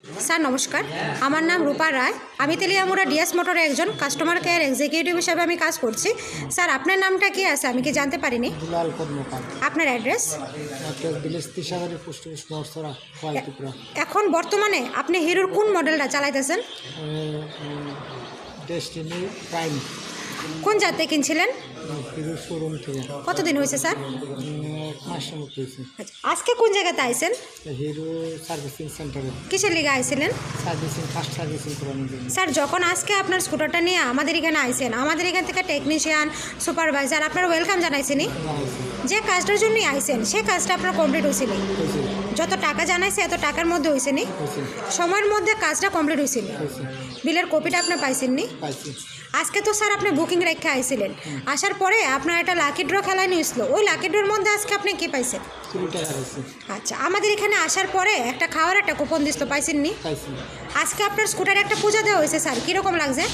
Sir নমস্কার, আমার নাম রূপা রায়। আমি তেলিয়ামুড়া ডিএস মোটরে একজন কাস্টমার কেয়ার এক্সিকিউটিভ হিসেবে আমি কাজ করছি। স্যার আপনার নামটা কি আছে আমি কি জানতে পারিনি? দুলাল কর্মকার। আপনার address? Village Tisagari post office Narsara কোয়ালিটিপুরা। এখন বর্তমানে আপনি হিরোর কোন মডেলটা চালাইতেছেন? Destiny prime. কোন জাতে কিনছিলেন? হিরো শোরুম থেকে। কতদিন হয়েছে স্যার? এক মাসের মতো হয়েছে। আচ্ছা, আজকে কোন জায়গাতে আইছেন? হিরো সার্ভিসিং সেন্টারে কিসের লিগে আইছিলেন? ফার্স্ট সার্ভিসিং করানোর জন্য। স্যার যখন আজকে আপনার স্কুটারটা নিয়ে আমাদের এখানে আইছেন, আমাদের এখান থেকে টেকনিশিয়ান, সুপারভাইজার আপনার ওয়েলকাম জানাইছেনি। যে কাজটার জন্যই আইছেন সেই কাজটা আপনার কমপ্লিট হয়েছিল। যত টাকা জানাইছে এত টাকার মধ্যে হয়েছে নি, সময়ের মধ্যে কাজটা কমপ্লিট হয়েছিল। বিলের কপিটা আপনি পাইছেননি? আজকে তো স্যার আপনি বুকিং রেখে আইছিলেন, আসার পরে আপনার একটা লাকি ড্র খেলা নিয়েছিল। ওই লাকি ড্রর মধ্যে আজকে আপনি কি পাইছেন? আচ্ছা, আমাদের এখানে আসার পরে একটা খাওয়ার একটা কুপন দিছিল, পাইছেননি? আজকে আপনার স্কুটারে একটা পূজা দেওয়া হয়েছে স্যার, কীরকম লাগছে?